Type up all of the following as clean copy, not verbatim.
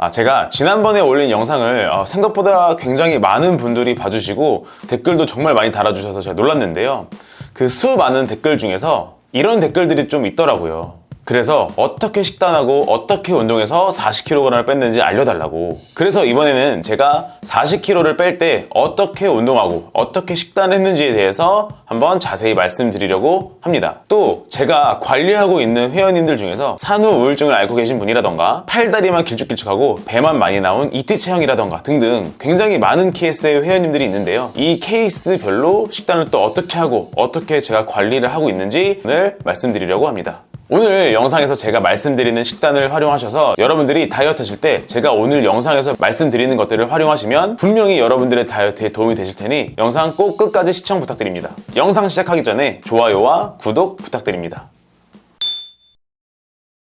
제가 지난번에 올린 영상을 생각보다 굉장히 많은 분들이 봐주시고 댓글도 정말 많이 달아주셔서 제가 놀랐는데요. 그 수많은 댓글 중에서 이런 댓글들이 좀 있더라고요. 그래서 어떻게 식단하고 어떻게 운동해서 40kg을 뺐는지 알려달라고. 그래서 이번에는 제가 40kg를 뺄 때 어떻게 운동하고 어떻게 식단했는지에 대해서 한번 자세히 말씀드리려고 합니다. 또 제가 관리하고 있는 회원님들 중에서 산후 우울증을 앓고 계신 분이라던가 팔다리만 길쭉길쭉하고 배만 많이 나온 이티 체형이라던가 등등 굉장히 많은 케이스의 회원님들이 있는데요. 이 케이스별로 식단을 또 어떻게 하고 어떻게 제가 관리를 하고 있는지 오늘 말씀드리려고 합니다. 오늘 영상에서 제가 말씀드리는 식단을 활용하셔서 여러분들이 다이어트 하실 때 제가 오늘 영상에서 말씀드리는 것들을 활용하시면 분명히 여러분들의 다이어트에 도움이 되실 테니 영상 꼭 끝까지 시청 부탁드립니다. 영상 시작하기 전에 좋아요와 구독 부탁드립니다.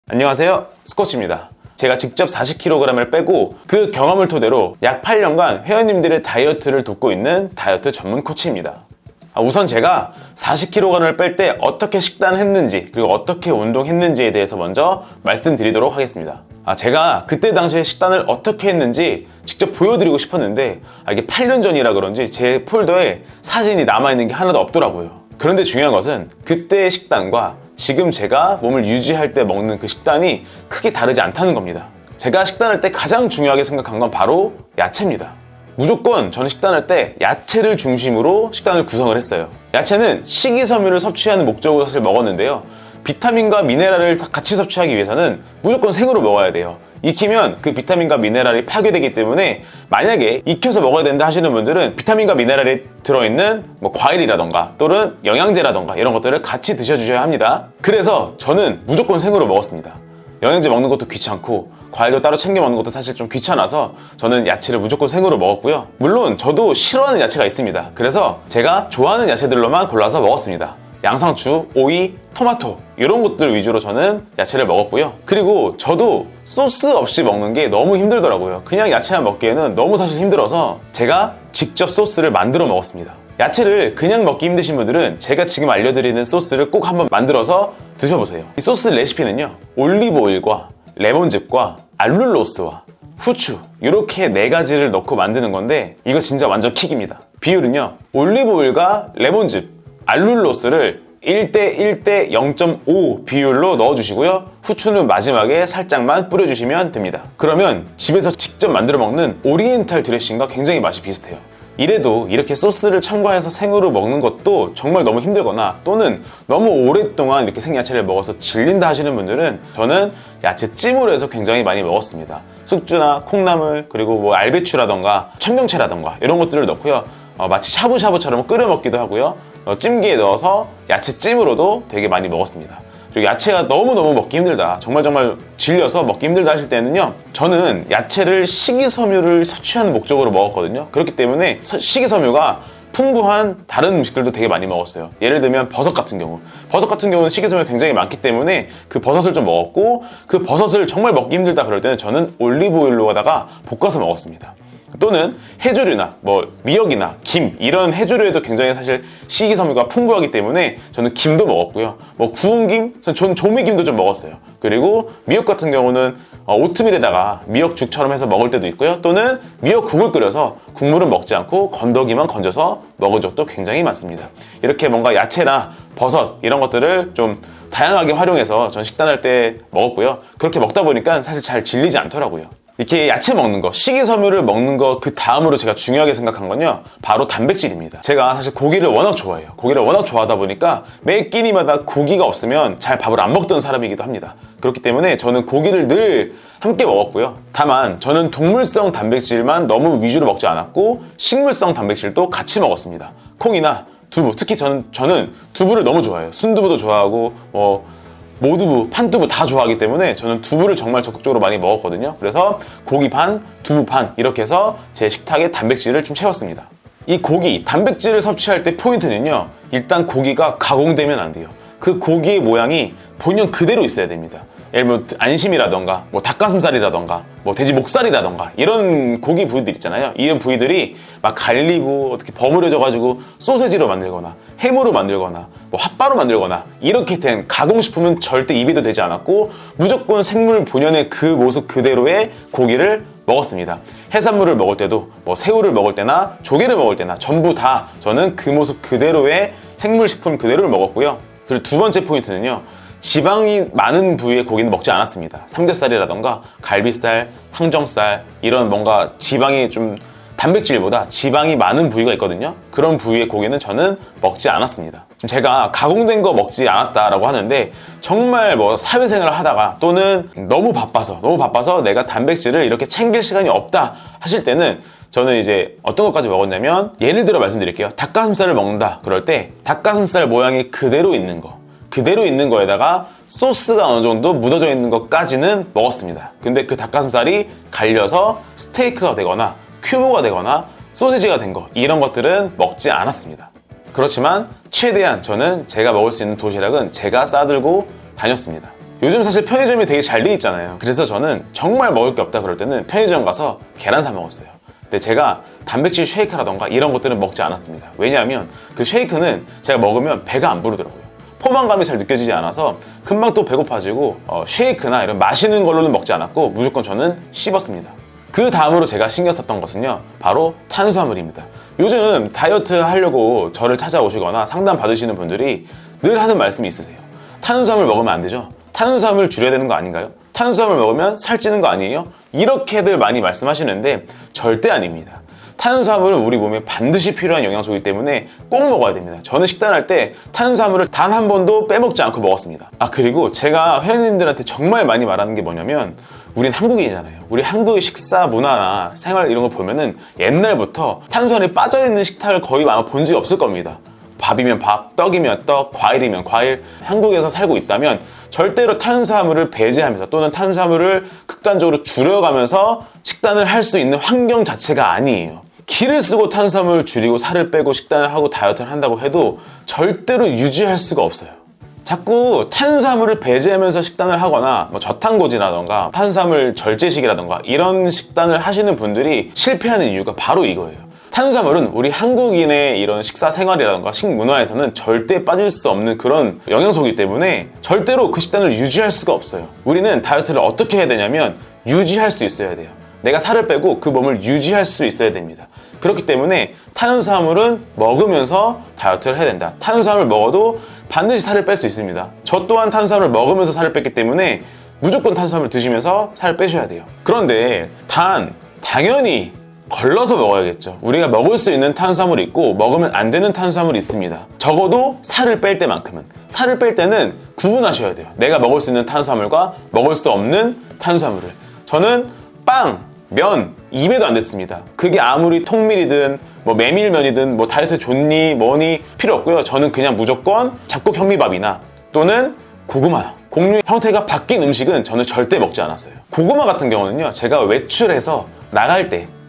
안녕하세요, 스코치입니다. 제가 직접 40kg을 빼고 그 경험을 토대로 약 8년간 회원님들의 다이어트를 돕고 있는 다이어트 전문 코치입니다. 우선 제가 40kg을 뺄 때 어떻게 식단했는지 그리고 어떻게 운동했는지에 대해서 먼저 말씀드리도록 하겠습니다. 제가 그때 당시에 식단을 어떻게 했는지 직접 보여드리고 싶었는데 이게 8년 전이라 그런지 제 폴더에 사진이 남아있는 게 하나도 없더라고요. 그런데 중요한 것은 그때의 식단과 지금 제가 몸을 유지할 때 먹는 그 식단이 크게 다르지 않다는 겁니다. 제가 식단할 때 가장 중요하게 생각한 건 바로 야채입니다. 무조건 저는 식단할 때 야채를 중심으로 식단을 구성을 했어요. 야채는 식이섬유를 섭취하는 목적으로 사실 먹었는데요. 비타민과 미네랄을 같이 섭취하기 위해서는 무조건 생으로 먹어야 돼요. 익히면 그 비타민과 미네랄이 파괴되기 때문에 만약에 익혀서 먹어야 된다 하시는 분들은 비타민과 미네랄이 들어있는 과일이라던가 또는 영양제라던가 이런 것들을 같이 드셔주셔야 합니다. 그래서 저는 무조건 생으로 먹었습니다. 영양제 먹는 것도 귀찮고 과일도 따로 챙겨 먹는 것도 사실 좀 귀찮아서 저는 야채를 무조건 생으로 먹었고요. 물론 저도 싫어하는 야채가 있습니다. 그래서 제가 좋아하는 야채들로만 골라서 먹었습니다. 양상추, 오이, 토마토 이런 것들 위주로 저는 야채를 먹었고요. 그리고 저도 소스 없이 먹는 게 너무 힘들더라고요. 그냥 야채만 먹기에는 너무 사실 힘들어서 제가 직접 소스를 만들어 먹었습니다. 야채를 그냥 먹기 힘드신 분들은 제가 지금 알려드리는 소스를 꼭 한번 만들어서 드셔보세요. 이 소스 레시피는요, 올리브 오일과 레몬즙과 알룰로스와 후추 이렇게 4가지를 넣고 만드는 건데 이거 진짜 완전 킥입니다. 비율은요, 올리브 오일과 레몬즙, 알룰로스를 1대1대 0.5 비율로 넣어주시고요. 후추는 마지막에 살짝만 뿌려주시면 됩니다. 그러면 집에서 직접 만들어 먹는 오리엔탈 드레싱과 굉장히 맛이 비슷해요. 이래도 이렇게 소스를 첨가해서 생으로 먹는 것도 정말 너무 힘들거나 또는 너무 오랫동안 이렇게 생야채를 먹어서 질린다 하시는 분들은 저는 야채찜으로 해서 굉장히 많이 먹었습니다. 숙주나 콩나물 그리고 알배추라던가 청경채라던가 이런 것들을 넣고요. 마치 샤브샤브처럼 끓여 먹기도 하고요. 찜기에 넣어서 야채찜으로도 되게 많이 먹었습니다. 그리고 야채가 너무너무 먹기 힘들다, 정말 질려서 먹기 힘들다 하실 때는요, 저는 야채를 식이섬유를 섭취하는 목적으로 먹었거든요. 그렇기 때문에 식이섬유가 풍부한 다른 음식들도 되게 많이 먹었어요. 예를 들면 버섯 같은 경우는 식이섬유가 굉장히 많기 때문에 그 버섯을 좀 먹었고, 그 버섯을 정말 먹기 힘들다 그럴 때는 저는 올리브 오일로다가 볶아서 먹었습니다. 또는 해조류나 미역이나 김 이런 해조류에도 굉장히 사실 식이섬유가 풍부하기 때문에 저는 김도 먹었고요. 구운 김, 저는 조미김도 좀 먹었어요. 그리고 미역 같은 경우는 오트밀에다가 미역죽처럼 해서 먹을 때도 있고요. 또는 미역국을 끓여서 국물은 먹지 않고 건더기만 건져서 먹은 적도 굉장히 많습니다. 이렇게 뭔가 야채나 버섯 이런 것들을 좀 다양하게 활용해서 전 식단할 때 먹었고요. 그렇게 먹다 보니까 사실 잘 질리지 않더라고요. 이렇게 야채 먹는 거, 식이섬유를 먹는 거 그 다음으로 제가 중요하게 생각한 건요, 바로 단백질입니다. 제가 사실 고기를 워낙 좋아해요. 고기를 워낙 좋아하다 보니까 매 끼니마다 고기가 없으면 잘 밥을 안 먹던 사람이기도 합니다. 그렇기 때문에 저는 고기를 늘 함께 먹었고요. 다만 저는 동물성 단백질만 너무 위주로 먹지 않았고 식물성 단백질도 같이 먹었습니다. 콩이나 두부, 특히 저는 두부를 너무 좋아해요. 순두부도 좋아하고 모두부, 판두부 다 좋아하기 때문에 저는 두부를 정말 적극적으로 많이 먹었거든요. 그래서 고기 반, 두부 반 이렇게 해서 제 식탁에 단백질을 좀 채웠습니다. 이 고기, 단백질을 섭취할 때 포인트는요, 일단 고기가 가공되면 안 돼요. 그 고기의 모양이 본연 그대로 있어야 됩니다. 예를 들면 안심이라던가 뭐 닭가슴살이라던가 뭐 돼지 목살이라던가 이런 고기 부위들 있잖아요. 이런 부위들이 막 갈리고 어떻게 버무려져 가지고 소세지로 만들거나 해무로 만들거나 뭐 핫바로 만들거나 이렇게 된 가공식품은 절대 입에도 되지 않았고 무조건 생물 본연의 그 모습 그대로의 고기를 먹었습니다. 해산물을 먹을 때도 뭐 새우를 먹을 때나 조개를 먹을 때나 전부 다 저는 그 모습 그대로의 생물식품 그대로를 먹었고요. 그리고 두 번째 포인트는요, 지방이 많은 부위의 고기는 먹지 않았습니다. 삼겹살이라던가 갈비살, 항정살 이런 뭔가 지방이 좀 단백질보다 지방이 많은 부위가 있거든요. 그런 부위의 고기는 저는 먹지 않았습니다. 지금 제가 가공된 거 먹지 않았다라고 하는데 정말 뭐 사회생활을 하다가 또는 너무 바빠서 내가 단백질을 이렇게 챙길 시간이 없다 하실 때는 저는 이제 어떤 것까지 먹었냐면, 예를 들어 말씀드릴게요. 닭가슴살을 먹는다 그럴 때 닭가슴살 모양이 그대로 있는 거에다가 소스가 어느 정도 묻어져 있는 것까지는 먹었습니다. 근데 그 닭가슴살이 갈려서 스테이크가 되거나 큐브가 되거나 소시지가 된 거, 이런 것들은 먹지 않았습니다. 그렇지만 최대한 저는 제가 먹을 수 있는 도시락은 제가 싸들고 다녔습니다. 요즘 사실 편의점이 되게 잘 돼 있잖아요. 그래서 저는 정말 먹을 게 없다 그럴 때는 편의점 가서 계란 사 먹었어요. 근데 제가 단백질 쉐이크라던가 이런 것들은 먹지 않았습니다. 왜냐하면 그 쉐이크는 제가 먹으면 배가 안 부르더라고요. 포만감이 잘 느껴지지 않아서 금방 또 배고파지고 쉐이크나 이런 마시는 걸로는 먹지 않았고 무조건 저는 씹었습니다. 그 다음으로 제가 신경 썼던 것은요, 바로 탄수화물입니다. 요즘 다이어트 하려고 저를 찾아오시거나 상담 받으시는 분들이 늘 하는 말씀이 있으세요. 탄수화물 먹으면 안 되죠? 탄수화물 줄여야 되는 거 아닌가요? 탄수화물 먹으면 살찌는 거 아니에요? 이렇게들 많이 말씀하시는데 절대 아닙니다. 탄수화물은 우리 몸에 반드시 필요한 영양소이기 때문에 꼭 먹어야 됩니다. 저는 식단할 때 탄수화물을 단 한 번도 빼먹지 않고 먹었습니다. 그리고 제가 회원님들한테 정말 많이 말하는 게 뭐냐면, 우린 한국인이잖아요. 우리 한국의 식사 문화나 생활 이런 거 보면은 옛날부터 탄수화물이 빠져있는 식탁을 거의 아마 본 적이 없을 겁니다. 밥이면 밥, 떡이면 떡, 과일이면 과일. 한국에서 살고 있다면 절대로 탄수화물을 배제하면서 또는 탄수화물을 극단적으로 줄여가면서 식단을 할 수 있는 환경 자체가 아니에요. 기를 쓰고 탄수화물을 줄이고 살을 빼고 식단을 하고 다이어트를 한다고 해도 절대로 유지할 수가 없어요. 자꾸 탄수화물을 배제하면서 식단을 하거나 뭐 저탄고지라던가 탄수화물 절제식이라던가 이런 식단을 하시는 분들이 실패하는 이유가 바로 이거예요. 탄수화물은 우리 한국인의 이런 식사 생활이라던가 식문화에서는 절대 빠질 수 없는 그런 영양소이기 때문에 절대로 그 식단을 유지할 수가 없어요. 우리는 다이어트를 어떻게 해야 되냐면 유지할 수 있어야 돼요. 내가 살을 빼고 그 몸을 유지할 수 있어야 됩니다. 그렇기 때문에 탄수화물은 먹으면서 다이어트를 해야 된다. 탄수화물 먹어도 반드시 살을 뺄 수 있습니다. 저 또한 탄수화물을 먹으면서 살을 뺐기 때문에 무조건 탄수화물 드시면서 살을 빼셔야 돼요. 그런데 당연히 걸러서 먹어야겠죠. 우리가 먹을 수 있는 탄수화물이 있고 먹으면 안 되는 탄수화물이 있습니다. 적어도 살을 뺄 때만큼은. 살을 뺄 때는 구분하셔야 돼요. 내가 먹을 수 있는 탄수화물과 먹을 수 없는 탄수화물을. 저는 빵, 면, 입에도 안 됐습니다. 그게 아무리 통밀이든 뭐 메밀면이든 뭐 다이어트 좋니 뭐니 필요 없고요. 저는 그냥 무조건 잡곡 현미밥이나 또는 고구마, 곡류 형태가 바뀐 음식은 저는 절대 먹지 않았어요. 고구마 같은 경우는요, 제가 외출해서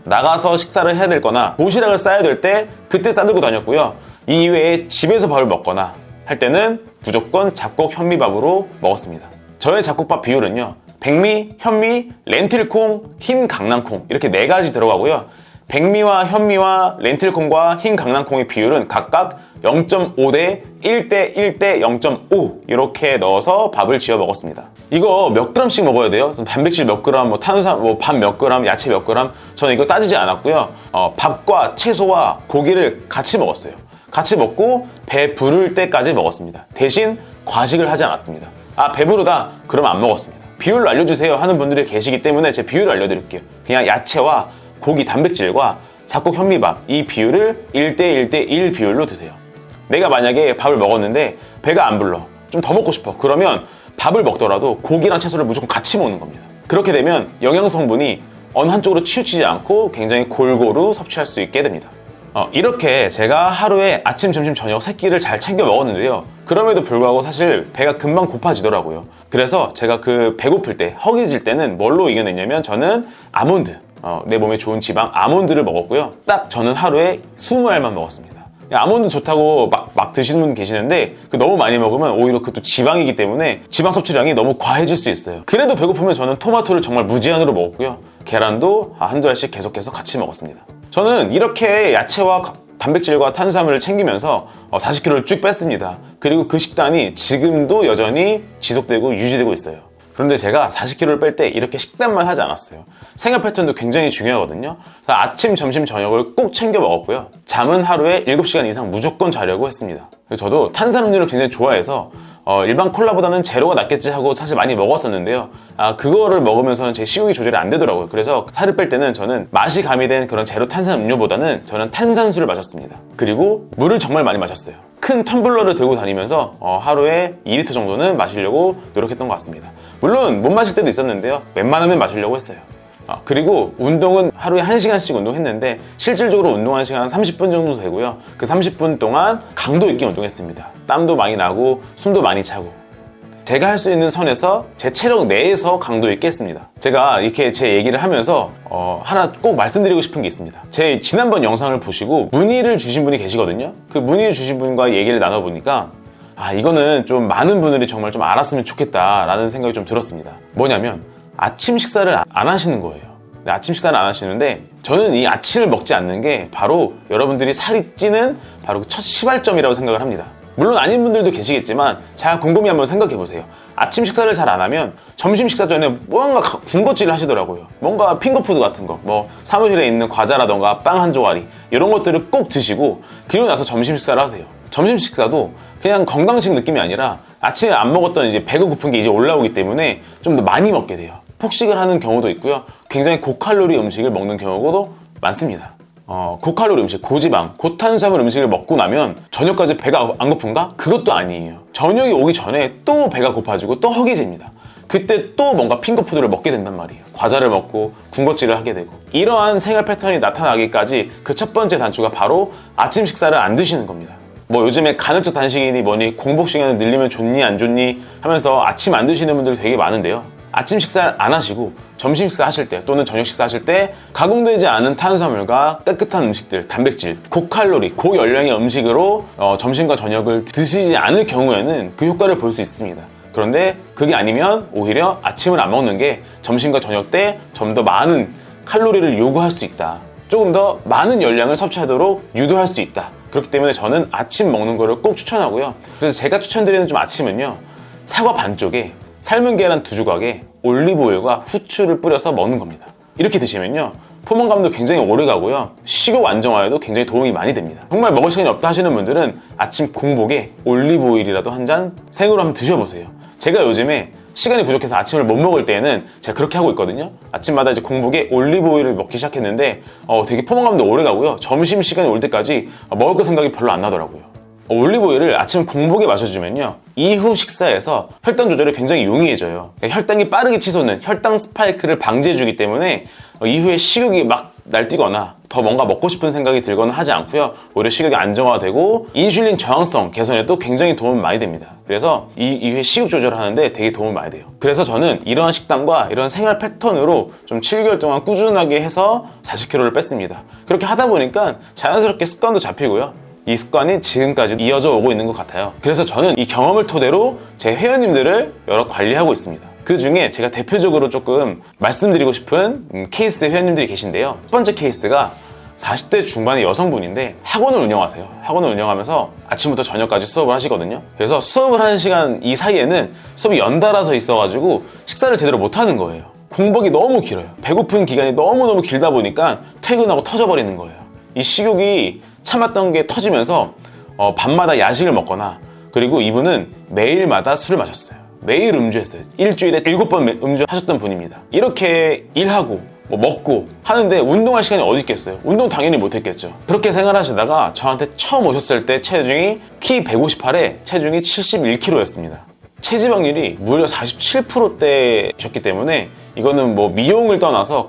나가서 식사를 해야 될 거나 도시락을 싸야 될 때 그때 싸들고 다녔고요. 이 이외에 집에서 밥을 먹거나 할 때는 무조건 잡곡 현미밥으로 먹었습니다. 저의 잡곡밥 비율은요, 백미, 현미, 렌틸콩, 흰 강낭콩 이렇게 4가지 들어가고요. 백미와 현미와 렌틸콩과 흰 강낭콩의 비율은 각각 0.5대 1대 1대 0.5 이렇게 넣어서 밥을 지어 먹었습니다. 이거 몇 그램씩 먹어야 돼요? 단백질 몇 그램, 뭐 탄수화물, 뭐 밥 몇 그램, 야채 몇 그램, 저는 이거 따지지 않았고요. 밥과 채소와 고기를 같이 먹었어요. 같이 먹고 배 부를 때까지 먹었습니다. 대신 과식을 하지 않았습니다. 배부르다? 그럼 안 먹었습니다. 비율을 알려주세요 하는 분들이 계시기 때문에 제 비율을 알려드릴게요. 그냥 야채와 고기 단백질과 잡곡 현미밥 이 비율을 1대 1대 1 비율로 드세요. 내가 만약에 밥을 먹었는데 배가 안 불러, 좀 더 먹고 싶어, 그러면 밥을 먹더라도 고기랑 채소를 무조건 같이 먹는 겁니다. 그렇게 되면 영양 성분이 어느 한쪽으로 치우치지 않고 굉장히 골고루 섭취할 수 있게 됩니다. 이렇게 제가 하루에 아침, 점심, 저녁 3끼를 잘 챙겨 먹었는데요. 그럼에도 불구하고 사실 배가 금방 고파지더라고요. 그래서 제가 그 배고플 때, 허기질 때는 뭘로 이겨냈냐면 저는 아몬드, 내 몸에 좋은 지방 아몬드를 먹었고요. 딱 저는 하루에 20알만 먹었습니다. 아몬드 좋다고 막 드시는 분 계시는데 너무 많이 먹으면 오히려 그것도 지방이기 때문에 지방 섭취량이 너무 과해질 수 있어요. 그래도 배고프면 저는 토마토를 정말 무제한으로 먹었고요. 계란도 한두 알씩 계속해서 같이 먹었습니다. 저는 이렇게 야채와 단백질과 탄수화물을 챙기면서 40kg를 쭉 뺐습니다. 그리고 그 식단이 지금도 여전히 지속되고 유지되고 있어요. 그런데 제가 40kg를 뺄 때 이렇게 식단만 하지 않았어요. 생활 패턴도 굉장히 중요하거든요. 그래서 아침, 점심, 저녁을 꼭 챙겨 먹었고요. 잠은 하루에 7시간 이상 무조건 자려고 했습니다. 저도 탄산음료를 굉장히 좋아해서 일반 콜라보다는 제로가 낫겠지 하고 사실 많이 먹었었는데요. 그거를 먹으면서는 제 식욕이 조절이 안 되더라고요. 그래서 살을 뺄 때는 저는 맛이 가미된 그런 제로 탄산음료보다는 저는 탄산수를 마셨습니다. 그리고 물을 정말 많이 마셨어요. 큰 텀블러를 들고 다니면서 하루에 2리터 정도는 마시려고 노력했던 것 같습니다. 물론 못 마실 때도 있었는데요. 웬만하면 마시려고 했어요. 그리고 운동은 하루에 1시간씩 운동했는데 실질적으로 운동한 시간은 30분 정도 되고요. 그 30분 동안 강도 있게 운동했습니다. 땀도 많이 나고 숨도 많이 차고 제가 할 수 있는 선에서 제 체력 내에서 강도 있게 했습니다. 제가 이렇게 제 얘기를 하면서 하나 꼭 말씀드리고 싶은 게 있습니다. 제 지난번 영상을 보시고 문의를 주신 분이 계시거든요. 그 문의를 주신 분과 얘기를 나눠보니까 이거는 좀 많은 분들이 정말 좀 알았으면 좋겠다라는 생각이 좀 들었습니다. 뭐냐면 아침 식사를 안 하시는 거예요. 아침 식사를 안 하시는데 저는 이 아침을 먹지 않는 게 바로 여러분들이 살이 찌는 바로 첫 시발점이라고 생각을 합니다. 물론 아닌 분들도 계시겠지만 잘 곰곰이 한번 생각해 보세요. 아침 식사를 잘 안 하면 점심 식사 전에 뭔가 군것질을 하시더라고요. 뭔가 핑거푸드 같은 거, 사무실에 있는 과자라던가 빵 한 조각이 이런 것들을 꼭 드시고 그리고 나서 점심 식사를 하세요. 점심 식사도 그냥 건강식 느낌이 아니라 아침에 안 먹었던 이제 배가 고픈 게 이제 올라오기 때문에 좀 더 많이 먹게 돼요. 폭식을 하는 경우도 있고요. 굉장히 고칼로리 음식을 먹는 경우도 많습니다. 고칼로리 음식, 고지방, 고탄수화물 음식을 먹고 나면 저녁까지 배가 안 고픈가? 그것도 아니에요. 저녁이 오기 전에 또 배가 고파지고 또 허기집니다. 그때 또 뭔가 핑거푸드를 먹게 된단 말이에요. 과자를 먹고 군것질을 하게 되고 이러한 생활 패턴이 나타나기까지 그 첫 번째 단추가 바로 아침 식사를 안 드시는 겁니다. 요즘에 간헐적 단식이니 뭐니 공복 시간을 늘리면 좋니 안 좋니 하면서 아침 안 드시는 분들이 되게 많은데요. 아침 식사를 안 하시고 점심 식사 하실 때 또는 저녁 식사 하실 때 가공되지 않은 탄수화물과 깨끗한 음식들, 단백질, 고칼로리, 고열량의 음식으로 점심과 저녁을 드시지 않을 경우에는 그 효과를 볼 수 있습니다. 그런데 그게 아니면 오히려 아침을 안 먹는 게 점심과 저녁 때 좀 더 많은 칼로리를 요구할 수 있다. 조금 더 많은 열량을 섭취하도록 유도할 수 있다. 그렇기 때문에 저는 아침 먹는 거를 꼭 추천하고요. 그래서 제가 추천드리는 좀 아침은요. 사과 반쪽에 삶은 계란 2조각에 올리브오일과 후추를 뿌려서 먹는 겁니다. 이렇게 드시면요. 포만감도 굉장히 오래 가고요. 식욕 안정화에도 굉장히 도움이 많이 됩니다. 정말 먹을 시간이 없다 하시는 분들은 아침 공복에 올리브오일이라도 한 잔 생으로 한번 드셔보세요. 제가 요즘에 시간이 부족해서 아침을 못 먹을 때에는 제가 그렇게 하고 있거든요. 아침마다 이제 공복에 올리브오일을 먹기 시작했는데 되게 포만감도 오래 가고요. 점심시간이 올 때까지 먹을 거 생각이 별로 안 나더라고요. 올리브오일을 아침 공복에 마셔주면요. 이후 식사에서 혈당 조절이 굉장히 용이해져요. 혈당이 빠르게 치솟는 혈당 스파이크를 방지해주기 때문에 이후에 식욕이 막 날뛰거나 더 뭔가 먹고 싶은 생각이 들거나 하지 않고요. 오히려 식욕이 안정화되고 인슐린 저항성 개선에도 굉장히 도움이 많이 됩니다. 그래서 이후에 식욕 조절을 하는데 되게 도움이 많이 돼요. 그래서 저는 이러한 식단과 이런 생활 패턴으로 좀 7개월 동안 꾸준하게 해서 40kg를 뺐습니다. 그렇게 하다 보니까 자연스럽게 습관도 잡히고요. 이 습관이 지금까지 이어져 오고 있는 것 같아요. 그래서 저는 이 경험을 토대로 제 회원님들을 여러 관리하고 있습니다. 그 중에 제가 대표적으로 조금 말씀드리고 싶은 케이스 회원님들이 계신데요. 첫 번째 케이스가 40대 중반의 여성분인데 학원을 운영하세요. 학원을 운영하면서 아침부터 저녁까지 수업을 하시거든요. 그래서 수업을 하는 시간 이 사이에는 수업이 연달아서 있어가지고 식사를 제대로 못하는 거예요. 공복이 너무 길어요. 배고픈 기간이 너무너무 길다 보니까 퇴근하고 터져버리는 거예요. 이 식욕이 참았던 게 터지면서 밤마다 야식을 먹거나 그리고 이분은 매일마다 술을 마셨어요. 매일 음주했어요. 일주일에 7번 음주하셨던 분입니다. 이렇게 일하고 먹고 하는데 운동할 시간이 어디 있겠어요. 운동 당연히 못했겠죠. 그렇게 생활하시다가 저한테 처음 오셨을 때 체중이 키 158에 체중이 71kg였습니다. 체지방률이 무려 47%대셨기 때문에 이거는 미용을 떠나서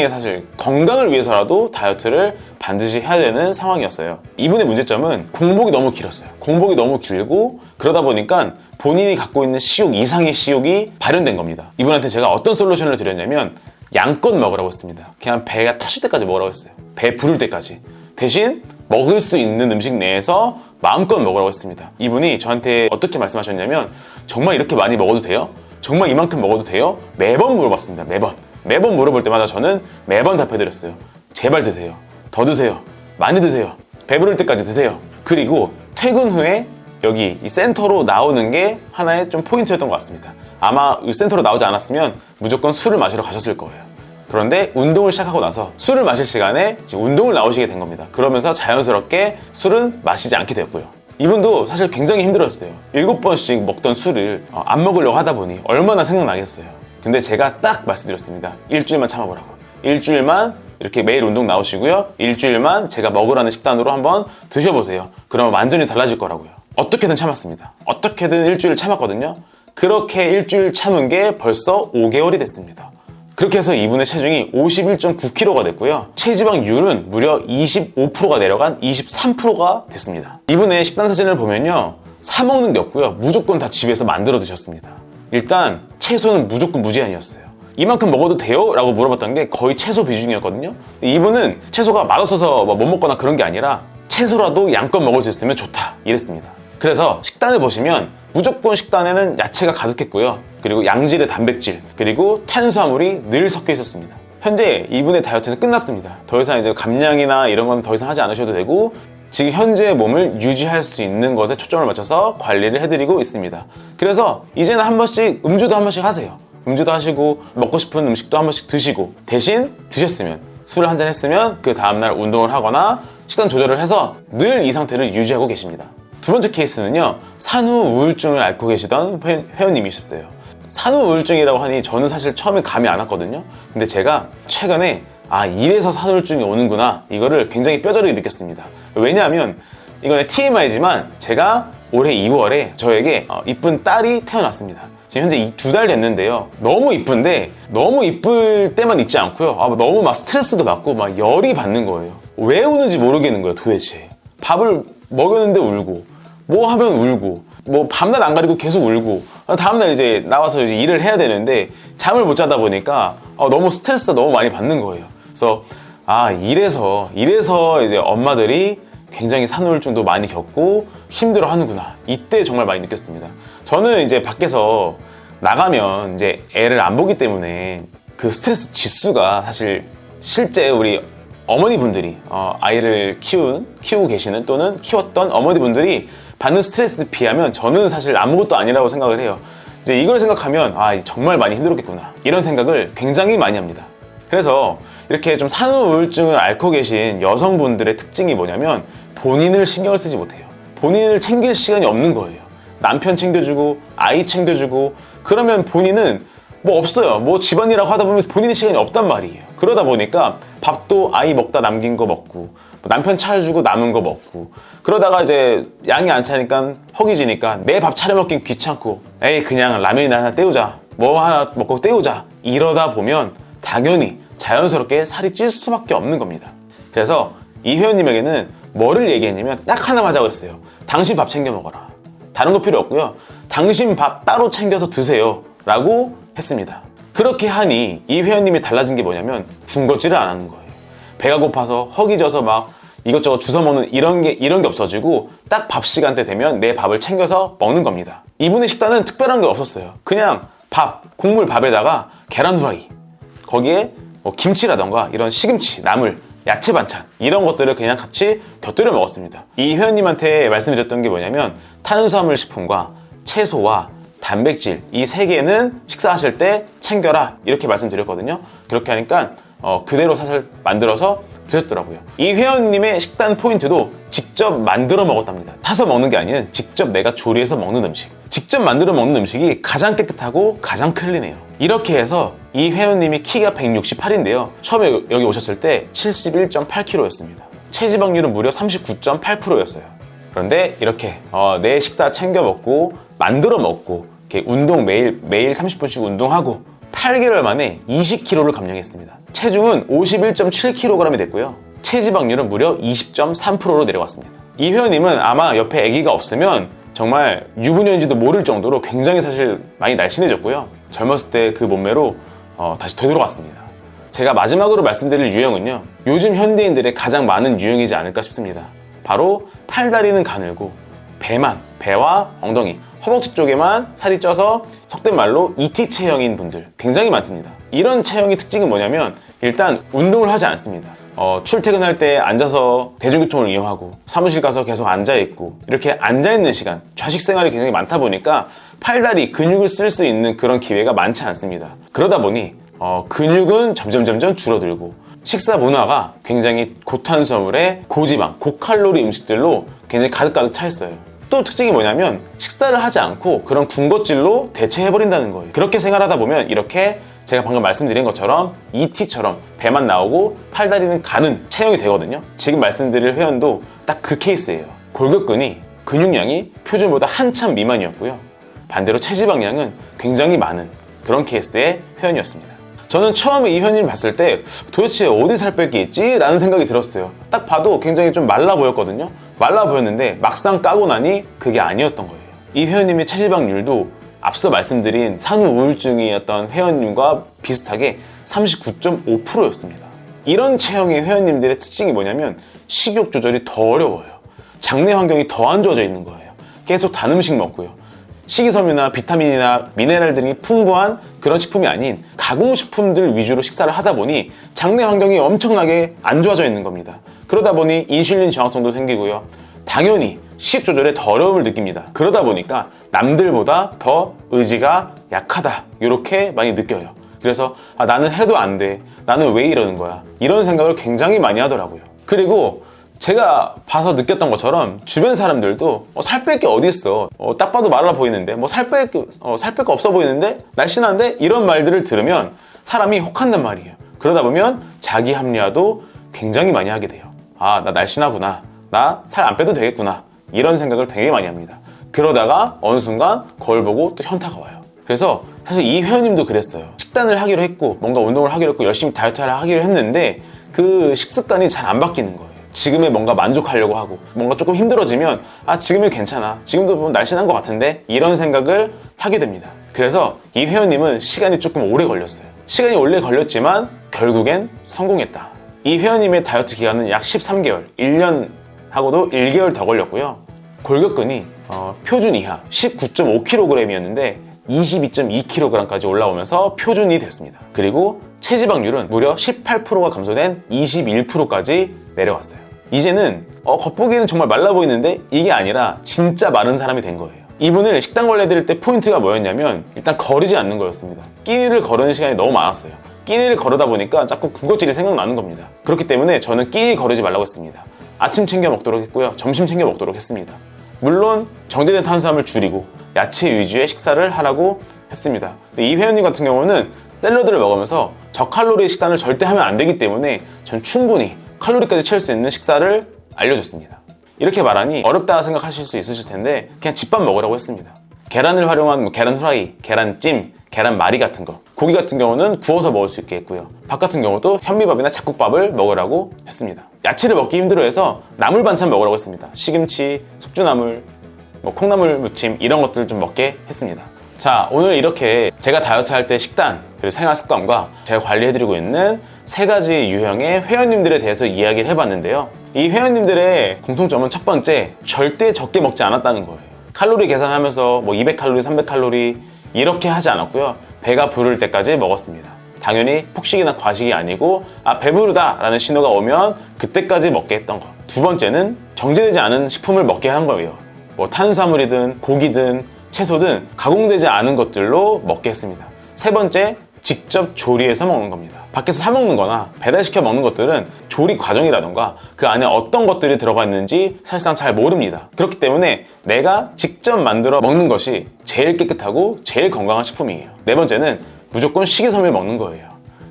사실 건강을 위해서라도 다이어트를 반드시 해야 되는 상황이었어요. 이분의 문제점은 공복이 너무 길었어요. 공복이 너무 길고 그러다 보니까 본인이 갖고 있는 식욕 이상의 식욕이 발현된 겁니다. 이분한테 제가 어떤 솔루션을 드렸냐면 양껏 먹으라고 했습니다. 그냥 배가 터질 때까지 먹으라고 했어요. 배 부를 때까지. 대신 먹을 수 있는 음식 내에서 마음껏 먹으라고 했습니다. 이분이 저한테 어떻게 말씀하셨냐면 정말 이렇게 많이 먹어도 돼요? 정말 이만큼 먹어도 돼요? 매번 물어봤습니다. 매번 물어볼 때마다 저는 매번 답해드렸어요. 제발 드세요. 더 드세요. 많이 드세요. 배부를 때까지 드세요. 그리고 퇴근 후에 여기 이 센터로 나오는 게 하나의 좀 포인트였던 것 같습니다. 아마 이 센터로 나오지 않았으면 무조건 술을 마시러 가셨을 거예요. 그런데 운동을 시작하고 나서 술을 마실 시간에 운동을 나오시게 된 겁니다. 그러면서 자연스럽게 술은 마시지 않게 되었고요. 이분도 사실 굉장히 힘들었어요. 7번씩 먹던 술을 안 먹으려고 하다 보니 얼마나 생각나겠어요. 근데 제가 딱 말씀드렸습니다. 일주일만 참아보라고. 일주일만 이렇게 매일 운동 나오시고요. 일주일만 제가 먹으라는 식단으로 한번 드셔보세요. 그러면 완전히 달라질 거라고요. 어떻게든 참았습니다. 어떻게든 일주일 참았거든요. 그렇게 일주일 참은 게 벌써 5개월이 됐습니다. 그렇게 해서 이분의 체중이 51.9kg가 됐고요. 체지방률은 무려 25%가 내려간 23%가 됐습니다. 이분의 식단 사진을 보면요. 사 먹는 게 없고요. 무조건 다 집에서 만들어 드셨습니다. 일단 채소는 무조건 무제한이었어요. 이만큼 먹어도 돼요? 라고 물어봤던 게 거의 채소 비중이었거든요. 이분은 채소가 맛없어서 못 먹거나 그런 게 아니라 채소라도 양껏 먹을 수 있으면 좋다 이랬습니다. 그래서 식단을 보시면 무조건 식단에는 야채가 가득했고요. 그리고 양질의 단백질, 그리고 탄수화물이 늘 섞여 있었습니다. 현재 이분의 다이어트는 끝났습니다. 더 이상 이제 감량이나 이런 건 더 이상 하지 않으셔도 되고 지금 현재의 몸을 유지할 수 있는 것에 초점을 맞춰서 관리를 해드리고 있습니다. 그래서 이제는 한 번씩 음주도 한 번씩 하세요. 음주도 하시고 먹고 싶은 음식도 한 번씩 드시고 대신 드셨으면 술을 한잔 했으면 그 다음날 운동을 하거나 식단 조절을 해서 늘 이 상태를 유지하고 계십니다. 두 번째 케이스는요. 산후 우울증을 앓고 계시던 회원님이셨어요. 산후 우울증이라고 하니 저는 사실 처음에 감이 안 왔거든요. 근데 제가 최근에 이래서 산후 우울증이 오는구나 이거를 굉장히 뼈저리게 느꼈습니다. 왜냐하면 이거는 TMI지만 제가 올해 2월에 저에게 이쁜 딸이 태어났습니다. 지금 현재 2달 됐는데요. 너무 이쁜데 너무 이쁠 때만 있지 않고요. 너무 막 스트레스도 받고 막 열이 받는 거예요. 왜 우는지 모르겠는 거예요 도대체. 밥을 먹였는데 울고 뭐 하면 울고 뭐 밤낮 안 가리고 계속 울고 다음날 이제 나와서 이제 일을 해야 되는데 잠을 못 자다 보니까 너무 스트레스가 너무 많이 받는 거예요. 그래서 이래서 이제 엄마들이 굉장히 산후우울증도 많이 겪고 힘들어 하는구나. 이때 정말 많이 느꼈습니다. 저는 이제 밖에서 나가면 이제 애를 안 보기 때문에 그 스트레스 지수가 사실 실제 우리 어머니분들이 아이를 키우고 계시는 또는 키웠던 어머니분들이 받는 스트레스에 비하면 저는 사실 아무것도 아니라고 생각을 해요. 이제 이걸 생각하면 정말 많이 힘들었겠구나 이런 생각을 굉장히 많이 합니다. 그래서 이렇게 좀 산후우울증을 앓고 계신 여성분들의 특징이 뭐냐면 본인을 신경을 쓰지 못해요. 본인을 챙길 시간이 없는 거예요. 남편 챙겨주고 아이 챙겨주고 그러면 본인은 뭐 없어요. 뭐 집안일이라고 하다 보면 본인의 시간이 없단 말이에요. 그러다 보니까 밥도 아이 먹다 남긴 거 먹고 남편 차려주고 남은 거 먹고 그러다가 이제 양이 안 차니까 허기지니까 내 밥 차려 먹긴 귀찮고 에이 그냥 라면이나 하나 때우자 뭐 하나 먹고 때우자 이러다 보면 당연히 자연스럽게 살이 찔 수밖에 없는 겁니다. 그래서 이 회원님에게는 뭐를 얘기했냐면 딱 하나 하자고 했어요. 당신 밥 챙겨 먹어라. 다른 거 필요 없고요. 당신 밥 따로 챙겨서 드세요 라고 했습니다. 그렇게 하니 이 회원님이 달라진 게 뭐냐면 군것질을 안 하는 거예요. 배가 고파서 허기져서 막 이것저것 주워 먹는 이런 게 없어지고 딱 밥 시간대 되면 내 밥을 챙겨서 먹는 겁니다. 이분의 식단은 특별한 게 없었어요. 그냥 밥, 국물 밥에다가 계란 후라이 거기에 뭐 김치라던가 이런 시금치, 나물, 야채 반찬 이런 것들을 그냥 같이 곁들여 먹었습니다. 이 회원님한테 말씀드렸던 게 뭐냐면 탄수화물 식품과 채소와 단백질 이 세 개는 식사하실 때 챙겨라 이렇게 말씀드렸거든요. 그렇게 하니까 그대로 사실 만들어서 드셨더라고요. 이 회원님의 식단 포인트도 직접 만들어 먹었답니다. 사서 먹는 게 아닌 직접 내가 조리해서 먹는 음식. 직접 만들어 먹는 음식이 가장 깨끗하고 가장 클린해요. 이렇게 해서 이 회원님이 키가 168인데요. 처음에 여기 오셨을 때 71.8kg였습니다. 체지방률은 무려 39.8%였어요. 그런데 이렇게 내 식사 챙겨 먹고 만들어 먹고 이렇게 운동 매일 30분씩 운동하고 8개월 만에 20kg를 감량했습니다. 체중은 51.7kg이 됐고요. 체지방률은 무려 20.3%로 내려왔습니다. 이 회원님은 아마 옆에 아기가 없으면 정말 유부녀인지도 모를 정도로 굉장히 사실 많이 날씬해졌고요. 젊었을 때 그 몸매로 다시 되돌아왔습니다. 제가 마지막으로 말씀드릴 유형은요. 요즘 현대인들의 가장 많은 유형이지 않을까 싶습니다. 바로 팔다리는 가늘고 배와 엉덩이, 허벅지 쪽에만 살이 쪄서 속된 말로 ET 체형인 분들 굉장히 많습니다. 이런 체형의 특징은 뭐냐면 일단 운동을 하지 않습니다. 출퇴근할 때 앉아서 대중교통을 이용하고 사무실 가서 계속 앉아있고 이렇게 앉아있는 시간, 좌식 생활이 굉장히 많다 보니까 팔다리, 근육을 쓸 수 있는 그런 기회가 많지 않습니다. 그러다 보니 근육은 점점 줄어들고 식사 문화가 굉장히 고탄수화물에 고지방, 고칼로리 음식들로 굉장히 가득 차 있어요. 또 특징이 뭐냐면 식사를 하지 않고 그런 군것질로 대체해버린다는 거예요. 그렇게 생활하다 보면 이렇게 제가 방금 말씀드린 것처럼 ET처럼 배만 나오고 팔다리는 가는 체형이 되거든요. 지금 말씀드릴 회원도 딱 그 케이스예요. 골격근이 근육량이 표준보다 한참 미만이었고요. 반대로 체지방량은 굉장히 많은 그런 케이스의 회원이었습니다. 저는 처음에 이 회원님을 봤을 때 도대체 어디 살 뺄 게 있지? 라는 생각이 들었어요. 딱 봐도 굉장히 좀 말라 보였거든요. 말라 보였는데 막상 까고 나니 그게 아니었던 거예요. 이 회원님의 체지방률도 앞서 말씀드린 산후 우울증이었던 회원님과 비슷하게 39.5%였습니다. 이런 체형의 회원님들의 특징이 뭐냐면 식욕 조절이 더 어려워요. 장내 환경이 더 안 좋아져 있는 거예요. 계속 단 음식 먹고요. 식이섬유나 비타민이나 미네랄 등이 풍부한 그런 식품이 아닌 가공식품들 위주로 식사를 하다 보니 장내 환경이 엄청나게 안 좋아져 있는 겁니다. 그러다 보니 인슐린 저항성도 생기고요. 당연히 식욕 조절에 더 어려움을 느낍니다. 그러다 보니까 남들보다 더 의지가 약하다 이렇게 많이 느껴요. 그래서 나는 해도 안 돼, 나는 왜 이러는 거야, 이런 생각을 굉장히 많이 하더라고요. 그리고 제가 봐서 느꼈던 것처럼 주변 사람들도 살 뺄 게 어딨어, 딱 봐도 말라 보이는데 살 뺄 거 없어 보이는데 날씬한데, 이런 말들을 들으면 사람이 혹한단 말이에요. 그러다 보면 자기 합리화도 굉장히 많이 하게 돼요. 나 날씬하구나, 나 살 안 빼도 되겠구나, 이런 생각을 되게 많이 합니다. 그러다가 어느 순간 거울 보고 또 현타가 와요. 그래서 사실 이 회원님도 그랬어요. 식단을 하기로 했고 뭔가 운동을 하기로 했고 열심히 다이어트를 하기로 했는데 그 식습관이 잘 안 바뀌는 거예요. 지금에 뭔가 만족하려고 하고 뭔가 조금 힘들어지면 지금이 괜찮아, 지금도 뭐 날씬한 것 같은데, 이런 생각을 하게 됩니다. 그래서 이 회원님은 시간이 조금 오래 걸렸어요. 시간이 오래 걸렸지만 결국엔 성공했다. 이 회원님의 다이어트 기간은 약 13개월, 1년 하고도 1개월 더 걸렸고요. 골격근이 표준 이하 19.5kg이었는데 22.2kg까지 올라오면서 표준이 됐습니다. 그리고 체지방률은 무려 18%가 감소된 21%까지 내려갔어요. 이제는 겉보기에는 정말 말라 보이는데 이게 아니라 진짜 마른 사람이 된 거예요. 이분을 식단 관리해드릴 때 포인트가 뭐였냐면 일단 거르지 않는 거였습니다. 끼니를 거르는 시간이 너무 많았어요. 끼니를 거르다 보니까 자꾸 군것질이 생각나는 겁니다. 그렇기 때문에 저는 끼니 거르지 말라고 했습니다. 아침 챙겨 먹도록 했고요. 점심 챙겨 먹도록 했습니다. 물론 정제된 탄수화물 줄이고 야채 위주의 식사를 하라고 했습니다. 근데 이 회원님 같은 경우는 샐러드를 먹으면서 저칼로리 식단을 절대 하면 안 되기 때문에 전 충분히 칼로리까지 채울 수 있는 식사를 알려줬습니다. 이렇게 말하니 어렵다 생각하실 수 있으실 텐데 그냥 집밥 먹으라고 했습니다. 계란을 활용한 계란 후라이, 계란찜, 계란말이 같은 거, 고기 같은 경우는 구워서 먹을 수 있게 했고요. 밥 같은 경우도 현미밥이나 잡곡밥을 먹으라고 했습니다. 야채를 먹기 힘들어해서 나물 반찬 먹으라고 했습니다. 시금치, 숙주나물, 콩나물 무침, 이런 것들을 좀 먹게 했습니다. 자, 오늘 이렇게 제가 다이어트 할 때 식단, 그리고 생활 습관과 제가 관리해드리고 있는 3가지 유형의 회원님들에 대해서 이야기를 해봤는데요. 이 회원님들의 공통점은 첫 번째, 절대 적게 먹지 않았다는 거예요. 칼로리 계산하면서 200칼로리, 300칼로리 이렇게 하지 않았고요. 배가 부를 때까지 먹었습니다. 당연히 폭식이나 과식이 아니고 배부르다 라는 신호가 오면 그때까지 먹게 했던 것. 두 번째는 정제되지 않은 식품을 먹게 한 거예요. 탄수화물이든 고기든 채소든 가공되지 않은 것들로 먹게 했습니다. 세 번째, 직접 조리해서 먹는 겁니다. 밖에서 사 먹는 거나 배달시켜 먹는 것들은 조리 과정이라던가 그 안에 어떤 것들이 들어가 있는지 사실상 잘 모릅니다. 그렇기 때문에 내가 직접 만들어 먹는 것이 제일 깨끗하고 제일 건강한 식품이에요. 네 번째는 무조건 식이섬유 먹는 거예요.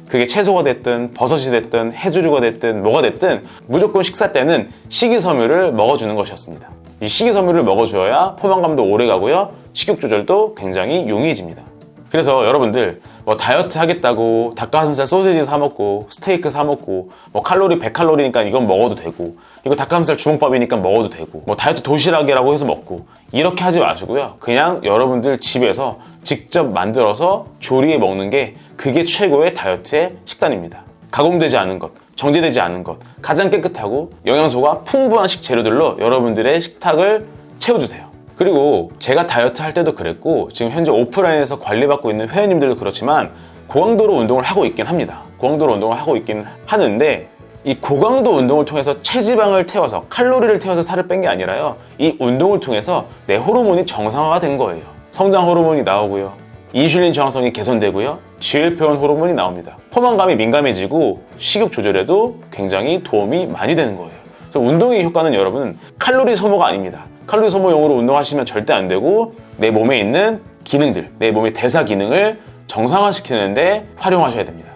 그게 채소가 됐든 버섯이 됐든 해조류가 됐든 뭐가 됐든 무조건 식사 때는 식이섬유를 먹어주는 것이었습니다. 이 식이섬유를 먹어주어야 포만감도 오래 가고요. 식욕 조절도 굉장히 용이해집니다. 그래서 여러분들 다이어트 하겠다고 닭가슴살 소시지 사 먹고 스테이크 사 먹고 칼로리 100칼로리니까 이건 먹어도 되고, 이거 닭가슴살 주먹밥이니까 먹어도 되고, 다이어트 도시락이라고 해서 먹고, 이렇게 하지 마시고요. 그냥 여러분들 집에서 직접 만들어서 조리해 먹는 게 그게 최고의 다이어트의 식단입니다. 가공되지 않은 것, 정제되지 않은 것, 가장 깨끗하고 영양소가 풍부한 식재료들로 여러분들의 식탁을 채워주세요. 그리고 제가 다이어트 할 때도 그랬고 지금 현재 오프라인에서 관리받고 있는 회원님들도 그렇지만 고강도로 운동을 하고 있긴 합니다. 고강도로 운동을 하고 있긴 하는데 이 고강도 운동을 통해서 체지방을 태워서 칼로리를 태워서 살을 뺀 게 아니라요, 이 운동을 통해서 내 호르몬이 정상화가 된 거예요. 성장 호르몬이 나오고요, 인슐린 저항성이 개선되고요, GLP-1 호르몬이 나옵니다. 포만감이 민감해지고 식욕 조절에도 굉장히 도움이 많이 되는 거예요. 그래서 운동의 효과는 여러분 칼로리 소모가 아닙니다. 칼로리 소모용으로 운동하시면 절대 안 되고 내 몸에 있는 기능들, 내 몸의 대사 기능을 정상화시키는데 활용하셔야 됩니다.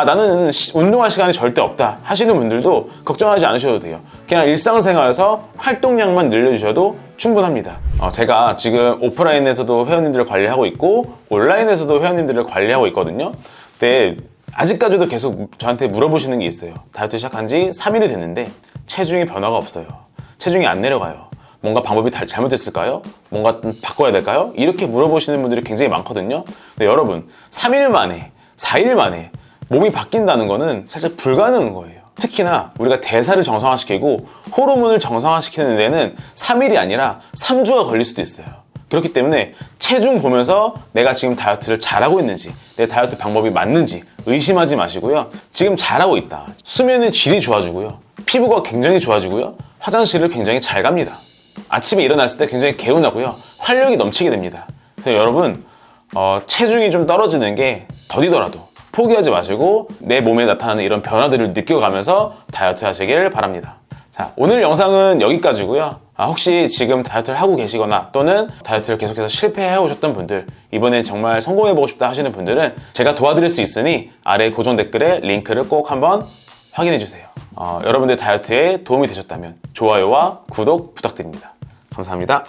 나는 운동할 시간이 절대 없다 하시는 분들도 걱정하지 않으셔도 돼요. 그냥 일상생활에서 활동량만 늘려주셔도 충분합니다. 제가 지금 오프라인에서도 회원님들을 관리하고 있고 온라인에서도 회원님들을 관리하고 있거든요. 근데 아직까지도 계속 저한테 물어보시는 게 있어요. 다이어트 시작한 지 3일이 됐는데 체중이 변화가 없어요. 체중이 안 내려가요. 뭔가 방법이 잘못됐을까요? 뭔가 바꿔야 될까요? 이렇게 물어보시는 분들이 굉장히 많거든요. 근데 여러분 3일 만에 4일 만에 몸이 바뀐다는 거는 사실 불가능한 거예요. 특히나 우리가 대사를 정상화시키고 호르몬을 정상화시키는 데는 3일이 아니라 3주가 걸릴 수도 있어요. 그렇기 때문에 체중 보면서 내가 지금 다이어트를 잘하고 있는지, 내 다이어트 방법이 맞는지 의심하지 마시고요. 지금 잘하고 있다. 수면의 질이 좋아지고요, 피부가 굉장히 좋아지고요, 화장실을 굉장히 잘 갑니다. 아침에 일어났을 때 굉장히 개운하고요, 활력이 넘치게 됩니다. 그래서 여러분 체중이 좀 떨어지는 게 더디더라도 포기하지 마시고 내 몸에 나타나는 이런 변화들을 느껴가면서 다이어트 하시길 바랍니다. 자, 오늘 영상은 여기까지고요. 혹시 지금 다이어트를 하고 계시거나 또는 다이어트를 계속해서 실패해 오셨던 분들, 이번에 정말 성공해보고 싶다 하시는 분들은 제가 도와드릴 수 있으니 아래 고정 댓글에 링크를 꼭 한번 확인해 주세요. 여러분들 다이어트에 도움이 되셨다면 좋아요와 구독 부탁드립니다. 감사합니다.